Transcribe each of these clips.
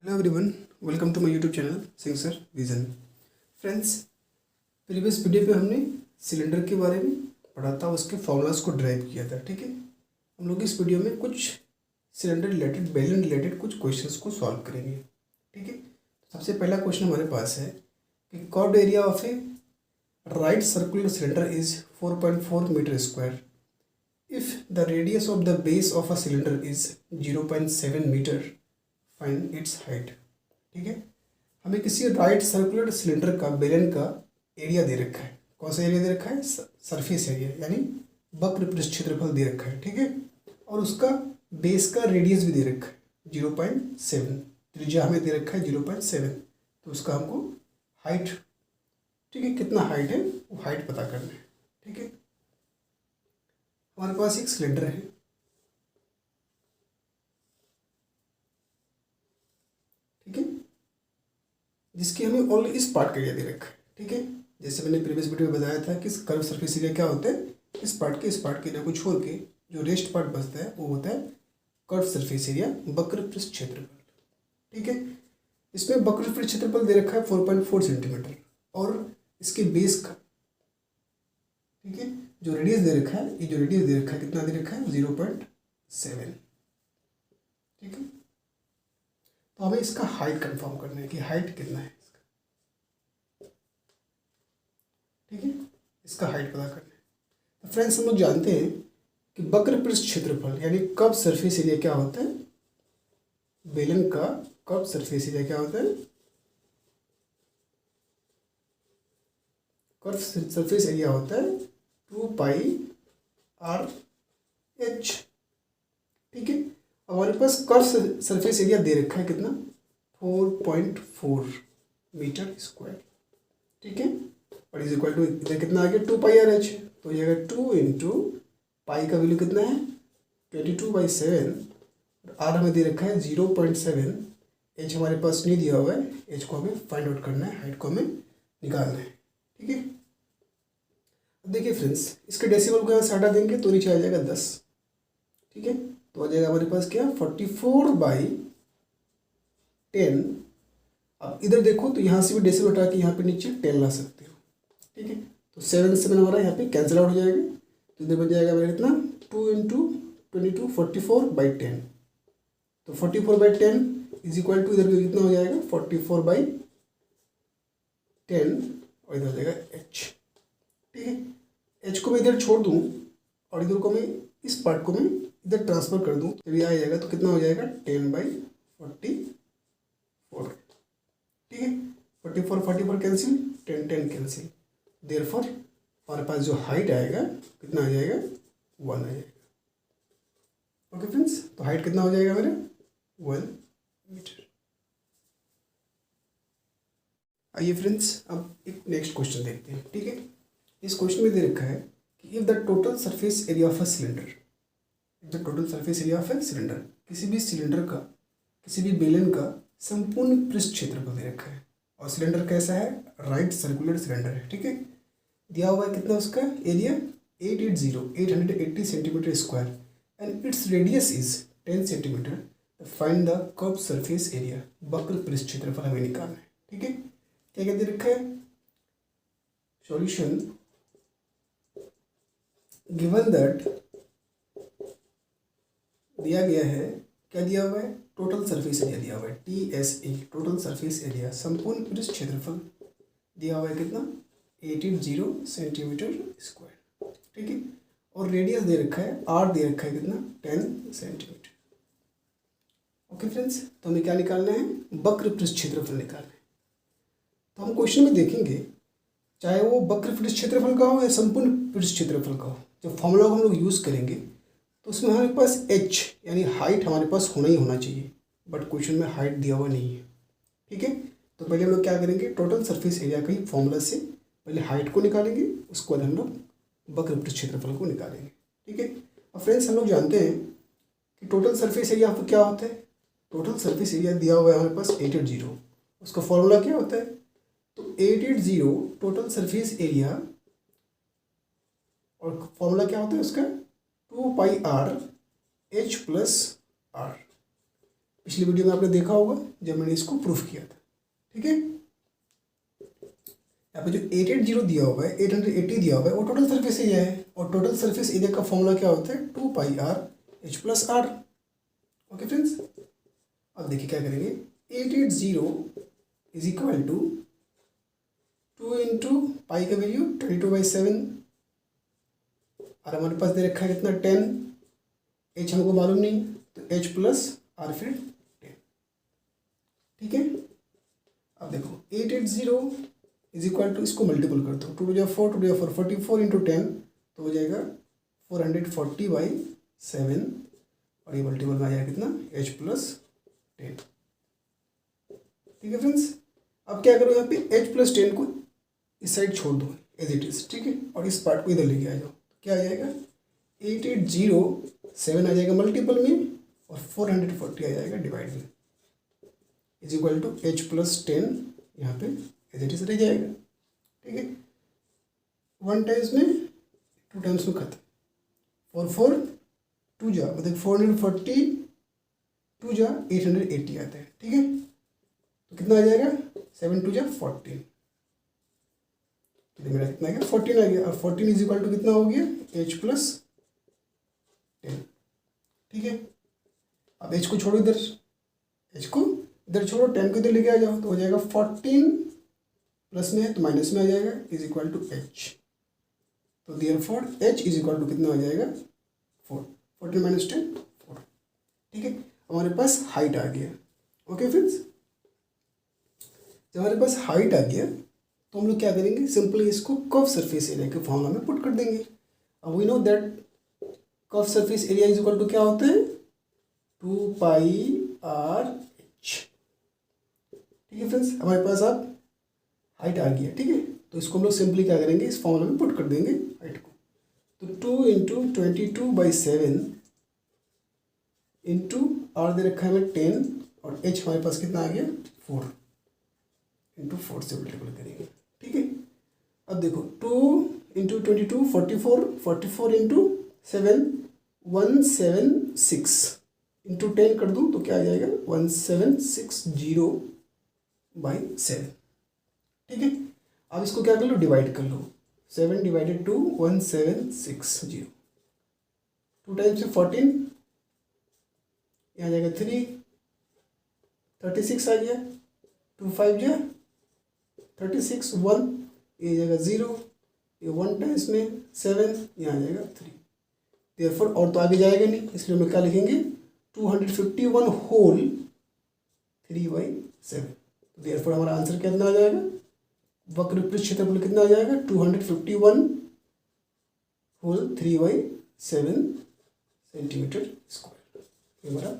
Hello everyone, welcome to my YouTube channel Singh sir vision. Friends, previous video पे हमने cylinder के बारे में पढ़ा था, उसके फॉर्मूलाज को ड्राइव किया था। ठीक है, हम लोग इस वीडियो में कुछ सिलेंडर रिलेटेड, बेलन रिलेटेड कुछ क्वेश्चंस को सॉल्व करेंगे। ठीक है, सबसे पहला क्वेश्चन हमारे पास है कि curved area of a right circular cylinder is 4.4 metre square if the radius of the base of a cylinder is 0.7 metre, find its height. ठीक है, हमें किसी राइट सर्कुलर सिलेंडर का, बेलन का एरिया दे रखा है। कौन सा एरिया दे रखा है? सरफेस एरिया, यानी वक्र पृष्ठ क्षेत्रफल दे रखा है। ठीक है, और उसका बेस का रेडियस भी दे रखा है 0.7, त्रिज्या हमें दे रखा है 0.7। तो उसका हमको हाइट, ठीक है, कितना हाइट है वो हाइट पता करना है। ठीक है, हमारे पास एक सिलेंडर है। ठीक है, जिसकी हमें ओनली इस पार्ट का एरिया दे रखा है। ठीक है, जैसे मैंने प्रीवियस वीडियो में बताया था कि कर्व सरफेस एरिया क्या होता है, इस पार्ट के एरिया को छोड़ के जो रेस्ट पार्ट बचता है वो होता है कर्व सरफेस एरिया, वक्र पृष्ठ क्षेत्रफल। ठीक है, इसमें वक्र पृष्ठ क्षेत्रफल दे रखा है 4.4 सेंटीमीटर और इसके बेस का, ठीक है, जो रेडियस दे रखा है, ये जो रेडियस दे रखा है कितना दे रखा है? 0.7। ठीक है, तो हमें इसका हाइट कंफर्म करना है कि हाइट कितना है इसका। ठीक है, इसका हाइट पता करना है। तो फ्रेंड्स, हम लोग जानते हैं कि वक्र पृष्ठ क्षेत्रफल यानी कर्व सरफेस एरिया क्या होता है? बेलन का कर्व सरफेस एरिया क्या होता है? कर्व सरफेस एरिया होता है 2πr/h। ठीक है, हमारे पास कर्व सरफेस एरिया दे रखा है कितना? 4.4 मीटर स्क्वायर। ठीक है, और इज इक्वल टू इधर कितना आ गया? 2πr/h। तो ये अगर 2 इंटू पाई का वैल्यू कितना है? 22/7। और आर हमें दे रखा है 0.7। एच हमारे पास नहीं दिया हुआ है, एच को हमें फाइंड आउट करना है, हाइट को हमें निकालना है। ठीक है, अब देखिए फ्रेंड्स, इसके डेसिमल को यहाँ से हटा देंगे तो नीचे आ जाएगा 10। ठीक है, तो आ जाएगा हमारे पास क्या? 44/10। अब इधर देखो तो यहाँ से भी डेसिमल हटा के यहाँ पे नीचे 10 ला सकते हो। ठीक है, तो 7 हमारा यहाँ पे कैंसिल आउट हो जाएगा। तो इधर बन जाएगा मेरा कितना? 2 इंटू 22, 44/10। तो 44/10 इज इक्वल टू इधर भी कितना हो जाएगा? 44/10 और इधर हो जाएगा h। ठीक है, h को मैं इधर छोड़ दूँ और इधर को मैं, इस पार्ट को मैं इधर ट्रांसफर कर दूँ तो ये आ जाएगा। तो कितना हो जाएगा? 10/44। ठीक है, 44 कैंसिल, 10 कैंसिल, देयरफॉर हमारे पास जो हाइट आएगा कितना आ जाएगा? 1 आ जाएगा। ओके फ्रेंड्स, तो हाइट कितना हो जाएगा मेरा? 1 मीटर। आइए फ्रेंड्स, अब एक नेक्स्ट क्वेश्चन देखते हैं। ठीक है, इस क्वेश्चन में दे रखा है कि if the total surface area of a cylinder, the total surface area of a cylinder, किसी भी सिलेंडर का, किसी भी बेलन का संपूर्ण पृष्ठ क्षेत्रफल दे रखा है और सिलेंडर कैसा है? राइट सर्कुलर सिलेंडर है। ठीक है, दिया हुआ है कितना उसका area? 880 centimetre square and its radius is 10 centimetre. Find the curve surface area, वक्र पृष्ठ क्षेत्रफल हमें निकालना है। ठीक है, क्या क्या दे रखा है? सॉल्यूशन, गिवन दैट, दिया गया है, क्या दिया हुआ है? टोटल सरफेस एरिया दिया हुआ है, TSA, टोटल सरफेस एरिया, संपूर्ण पृष्ठ क्षेत्रफल दिया हुआ है कितना? 880 सेंटीमीटर स्क्वायर। ठीक है, और रेडियस दे रखा है, R दे रखा है कितना? 10 सेंटीमीटर। ओके फ्रेंड्स, तो हमें क्या निकालना है? वक्र पृष्ठ क्षेत्रफल निकालना है। तो हम क्वेश्चन में देखेंगे, चाहे वो वक्र पृष्ठ क्षेत्रफल का हो या संपूर्ण पृष्ठ क्षेत्रफल का हो, जब फॉर्मूला को हम लोग यूज़ करेंगे तो उसमें हमारे पास h यानी हाइट हमारे पास होना ही होना चाहिए, बट क्वेश्चन में हाइट दिया हुआ नहीं है। ठीक है, तो पहले हम लोग क्या करेंगे? टोटल सरफेस एरिया का ही फॉर्मूला से पहले हाइट को निकालेंगे, उसके बाद हम लोग वक्र पृष्ठ क्षेत्रफल को निकालेंगे। ठीक है, अब फ्रेंड्स, हम लोग जानते हैं कि टोटल सरफेस एरिया आपको क्या होता है? टोटल सरफेस एरिया दिया हुआ है हमारे पास 880, उसका फॉर्मूला क्या होता है? तो 880 टोटल सरफेस एरिया, और फॉर्मूला क्या होता है उसका? 2πr/h+r। पिछली वीडियो में आपने देखा होगा जब मैंने इसको प्रूफ किया था। ठीक है, यहाँ पे जो 880 दिया हुआ है, 880 दिया हुआ है, वो टोटल सरफेस एरिया है, और टोटल सरफेस एरिया का फॉर्मूला क्या होता है, 2πr/h+r। ओके फ्रेंड्स, अब देखिए क्या करेंगे, 880 is equal to 2 into pi का वैल्यू 22/7, और हमारे पास दे रखा है कितना 10, h हमको मालूम नहीं, तो h+r फिर 10। ठीक है, अब देखो 880 इज इक्वल टू, इसको मल्टीपल करते हो, 2 टू 4, 2 टू 4 44 इंटू 10, तो हो जाएगा 440/7, और ये मल्टीपल में आ जाएगा कितना, h+10। ठीक है फ्रेंड्स, अब क्या करो, यहाँ पे h+10 को इस साइड छोड़ दो एज इट इज। ठीक है, और इस पार्ट को इधर लेके आ जाओ, क्या आ जाएगा, 880/7 आ जाएगा मल्टीपल में, और 440 आ जाएगा डिवाइड में, इज इक्वल टू h+10 यहाँ पे एज इट इज रह जाएगा। ठीक है, 1 टाइम्स में 2 टाइम्स में खत्म, 4 4 2 जा मतलब 440 2 जा 880 आता है। ठीक है, तो कितना आ जाएगा, 7 2 जा 14, तो मेरा कितना आ गया, 14 आ गया, और 14 इज इक्वल टू कितना हो गया, h+10। ठीक है, अब h को छोड़ो इधर, h को इधर छोड़ो, 10 को इधर लेके आ जाओ, तो हो जाएगा 14 प्लस में है तो माइनस में आ जाएगा, इज इक्वल टू h। तो therefore h is equal to कितना आ जाएगा, 4, 14 माइनस 10 4। ठीक है, हमारे पास हाइट आ गया। ओके फ्रेंड्स, जब हमारे पास हाइट आ गया तो हम लोग क्या करेंगे, सिंपली इसको कर्व सरफेस एरिया के फॉर्मूला में पुट कर देंगे। अब we know that curve surface area is equal to क्या होता है, 2πr/h। ठीक है फ्रेंड्स, हमारे पास अब हाइट आ गया। ठीक है, तो इसको हम लोग सिंपली क्या करेंगे, इस फॉर्मूला में पुट कर देंगे हाइट को, तो 2 इंटू 22/7 इंटू r दे रखा है हमें 10, और h हमारे पास कितना आ गया 4, इंटू 4 से मल्टीपल करेंगे। ठीक है, अब देखो 2 इंटू 22 44, 44 इंटू 7 176, इंटू 10 कर दूँ तो क्या आ जाएगा, 1760/7। ठीक है, अब इसको क्या कर लो, डिवाइड कर लो, 7 डिवाइडेड 2 1760, 2 टाइम्स से 14, यहाँ आ जाएगा 3, 36 आ गया, 2 5 जा 36, 1 ये जाएगा 0, ये 1 टाइम्स में 7, यहाँ आ जाएगा 3। देयरफॉर और तो आगे जाएगा नहीं, इसलिए हम क्या लिखेंगे, 251 होल 3/7। देयरफॉर हमारा आंसर कितना आ जाएगा, वक्र पृष्ठ क्षेत्रफल कितना आ जाएगा, 251 होल 3/7 सेंटीमीटर स्क्वायर। ये हमारा।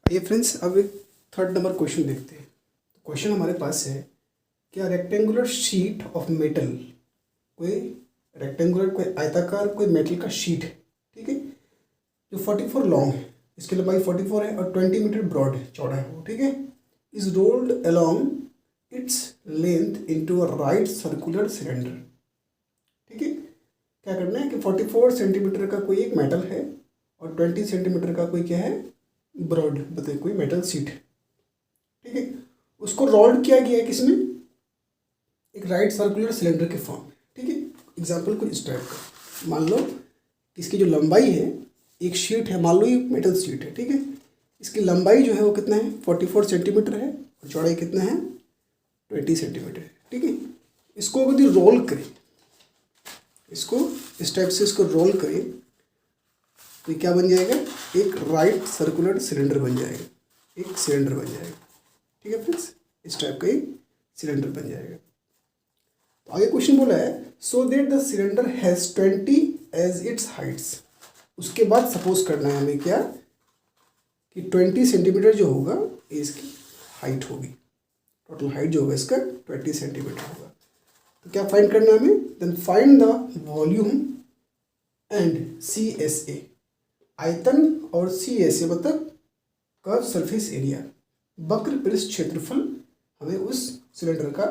आइए फ्रेंड्स, अब एक थर्ड नंबर क्वेश्चन देखते हैं। क्वेश्चन हमारे पास है, क्या रेक्टेंगुलर शीट ऑफ मेटल, कोई रेक्टेंगुलर, कोई आयताकार, कोई मेटल का शीट है। ठीक है, जो 44 लॉन्ग है, इसकी लंबाई 44 है, और 20 मीटर ब्रॉड है, चौड़ा है वो। ठीक है, is rolled along its length into a right circular cylinder. ठीक है, क्या करना है कि 44 सेंटीमीटर का कोई एक मेटल है, और 20 सेंटीमीटर का कोई क्या है, ब्रॉड बताइए कोई मेटल शीट है। ठीक है, उसको रोल्ड किया गया है किसमें, एक राइट सर्कुलर सिलेंडर के फॉर्म में। ठीक है, एग्जाम्पल कुछ इस टाइप का, मान लो इसकी जो लंबाई है, एक शीट है, मान लो ये मेटल शीट है। ठीक है, इसकी लंबाई जो है वो कितना है, 44 सेंटीमीटर है, और चौड़ाई कितना है, 20 सेंटीमीटर है। ठीक है, इसको यदि रोल करें, इसको इस टाइप से इसको रोल करें, तो क्या बन जाएगा, एक राइट सर्कुलर सिलेंडर बन जाएगा, एक सिलेंडर बन जाएगा। ठीक है फ्रेंड्स, इस टाइप का एक सिलेंडर बन जाएगा। तो आगे क्वेश्चन बोला है, so that the cylinder has 20 as its heights. उसके बाद सपोज करना है हमें क्या, कि 20 सेंटीमीटर जो होगा ये इसकी हाइट होगी, टोटल हाइट जो होगा इसका 20 सेंटीमीटर होगा। तो क्या फाइंड करना है हमें, then find the volume and CSA, आयतन और CSA मतलब कर्व सरफेस एरिया, वक्र पृष्ठ क्षेत्रफल, हमें उस सिलेंडर का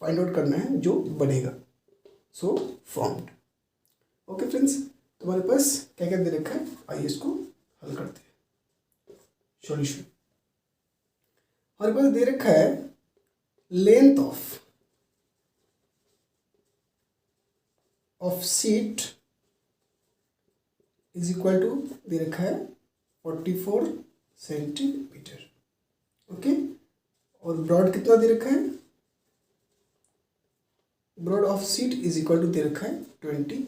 फाइंड आउट करना है जो बनेगा, सो फॉर्म्ड। ओके फ्रेंड्स, तुम्हारे पास क्या क्या दे रखा है, आइए इसको हल करते हैं। सॉल्यूशन, हमारे पास दे रखा है length of seat is equal to दे रखा है 44 सेंटीमीटर। ओके, और ब्रॉड कितना दे रखा है, broad of seat is equal to दे रखा है 20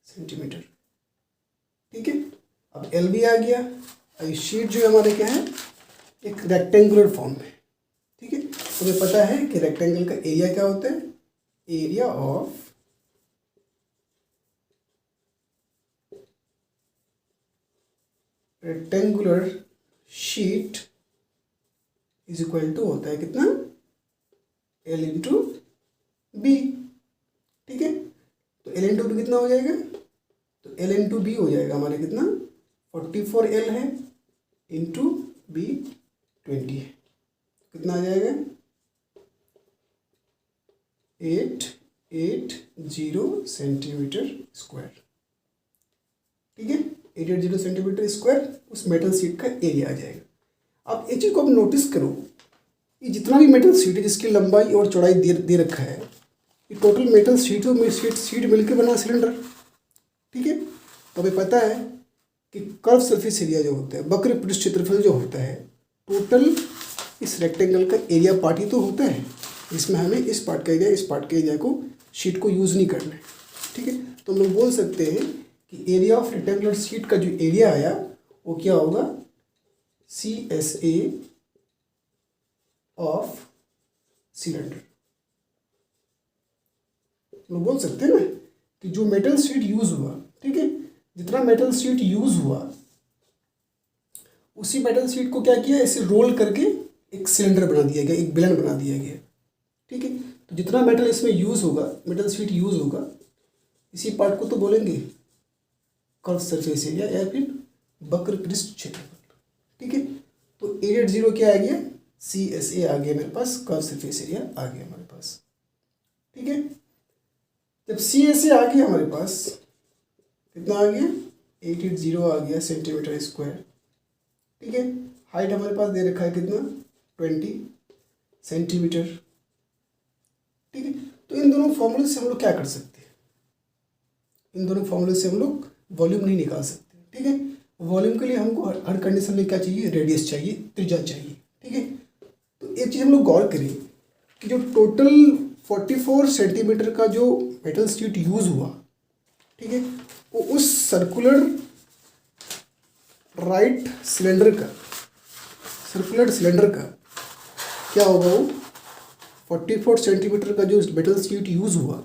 सेंटीमीटर। ठीक है, अब एल भी आ गया। अब शीट जो हमारे क्या है, एक रेक्टेंगुलर फॉर्म में। ठीक है, तो हमें पता है कि रेक्टेंगल का एरिया क्या होता है, area of rectangular sheet is equal to होता है कितना, एल इंटू बी। ठीक है, तो एल इंटू बी कितना हो जाएगा, तो एल इंटू बी हो जाएगा हमारे कितना, 44 एल है इंटू बी 20 है, कितना आ जाएगा 880 सेंटीमीटर स्क्वायर। ठीक है, 880 सेंटीमीटर स्क्वायर उस मेटल शीट का एरिया आ जाएगा। अब एक चीज़ को आप नोटिस करो, ये जितना भी मेटल शीट है जिसकी लंबाई और चौड़ाई दे रखा है, ये टोटल मेटल शीट और शीट मिलकर बना सिलेंडर। ठीक है, तो हमें पता है कि कर्व सरफेस एरिया जो होता है, वक्र पृष्ठ क्षेत्रफल जो होता है, टोटल इस रेक्टेंगल का एरिया पार्ट ही तो होता है। इसमें हमें इस पार्ट का एरिया, इस पार्ट के एरिया को शीट को यूज़ नहीं करना है। ठीक है, तो हम लोग बोल सकते हैं कि एरिया ऑफ रेक्टेंगुलर शीट का जो एरिया आया वो क्या होगा, CSA ऑफ सिलेंडर। लोग बोल सकते हैं ना कि जो मेटल शीट यूज हुआ, ठीक है, जितना मेटल शीट यूज हुआ उसी मेटल शीट को क्या किया, इसे रोल करके एक सिलेंडर बना दिया गया, एक बेलन बना दिया गया। ठीक है, तो जितना मेटल इसमें यूज होगा, मेटल शीट यूज होगा, इसी पार्ट को तो बोलेंगे कर्व सरफेस एरिया या फिर वक्र पृष्ठ क्षेत्रफल। ठीक है, तो 880 क्या आ गया, CSA आ गया मेरे पास, कर्व सरफेस एरिया आ गया हमारे पास। ठीक है, जब CSA आ गया हमारे पास, कितना आ गया, 880 आ गया सेंटीमीटर स्क्वायर। ठीक है, हाइट हमारे पास दे रखा है कितना, 20 सेंटीमीटर। ठीक है, तो इन दोनों फॉर्मूले से हम लोग क्या कर सकते हैं, इन दोनों फॉर्मूले से हम लोग वॉल्यूम नहीं निकाल सकते। ठीक है, वॉल्यूम के लिए हमको हर कंडीशन में क्या चाहिए, रेडियस चाहिए, त्रिज्या चाहिए। ठीक है, तो एक चीज़ हम लोग गौर करें कि जो टोटल 44 सेंटीमीटर का जो मेटल शीट यूज हुआ, ठीक है, वो उस सर्कुलर राइट सिलेंडर का, सर्कुलर सिलेंडर का क्या होगा, वो 44 सेंटीमीटर का जो मेटल शीट यूज हुआ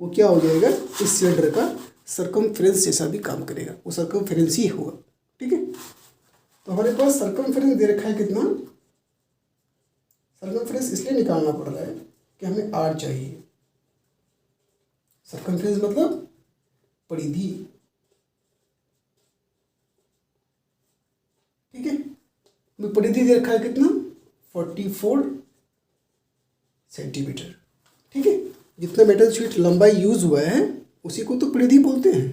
वो क्या हो जाएगा, इस सिलेंडर का सर्कमफ्रेंस जैसा भी काम करेगा, वो सर्कमफ्रेंस ही होगा। ठीक है, तो हमारे पास सर्कमफ्रेंस दे रखा है कितना, सर्कमफ्रेंस इसलिए निकालना पड़ रहा है कि हमें R चाहिए। सर्कमफ्रेंस मतलब परिधि। ठीक है, हमें परिधि दे रखा है कितना, 44 सेंटीमीटर। ठीक है, जितना मेटल शीट लंबाई यूज हुआ है उसी को तो परिधि बोलते हैं।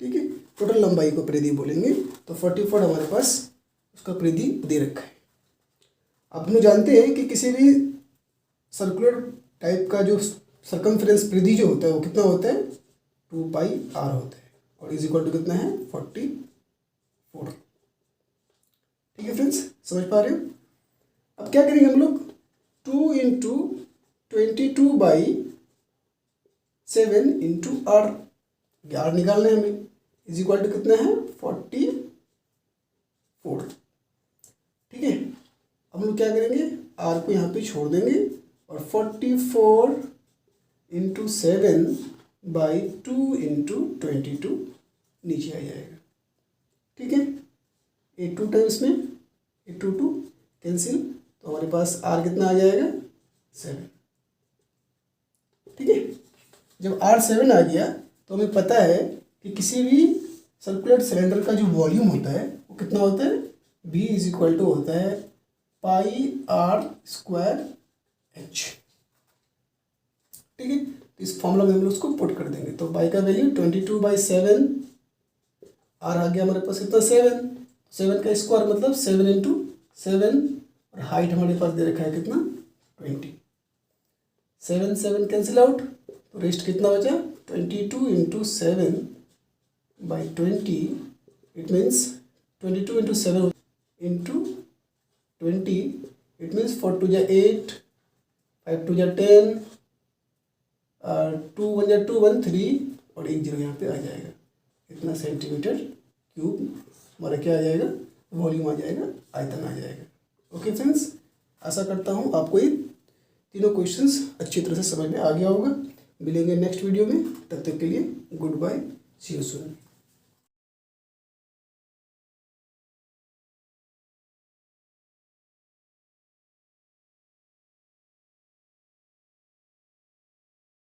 ठीक है, टोटल लंबाई को परिधि बोलेंगे, तो 44 हमारे पास उसका परिधि दे रखा है। आप लोग जानते हैं कि किसी भी सर्कुलर टाइप का जो सर्कमफ्रेंस परिधि जो होता है वो कितना होता है, 2πr होता है, और इज इक्वल टू कितना है, 44। ठीक है फ्रेंड्स, समझ पा रहे हो। अब क्या करेंगे हम लोग, 2 इंटू 22/7 इंटू R, R निकालना है हमें, इज इक्वल टू कितना है, 44। ठीक है, हम लोग क्या करेंगे, R को यहाँ पे छोड़ देंगे और 44 इंटू 7/2 इंटू 22 नीचे आ जाएगा। ठीक है, 8 2 टाइम्स में 8 2 2 कैंसिल, तो हमारे पास R कितना आ जाएगा, 7। ठीक है, जब R 7 आ गया तो हमें पता है कि किसी भी सर्कुलर सिलेंडर का जो वॉल्यूम होता है वो कितना होता है, V इज इक्वल टू होता है πr² H। ठीक है, तो इस फॉर्मूला में हम लोग उसको पुट कर देंगे, तो पाई का वैल्यू 22/7, R आ गया हमारे पास कितना, 7 का स्क्वायर मतलब 7 इंटू 7, और और हाइट हमारे पास दे रखा है कितना 20। 7 7 कैंसिल आउट, तो रेस्ट कितना बचा 22 into 7/20, it means 22 into 7 into 20, it means 4 2 8, 5 2 10, 2 1 2 1 3 और 1 0 यहाँ पे आ जाएगा। इतना सेंटीमीटर क्यूब हमारा क्या आ जाएगा, वॉल्यूम आ जाएगा, आयतन आ जाएगा। ओके फ्रेंड्स, आशा करता हूँ आपको ये तीनों क्वेश्चंस अच्छी तरह से समझ में आ गया होगा। मिलेंगे नेक्स्ट वीडियो में, तब तक के लिए good bye, see you soon.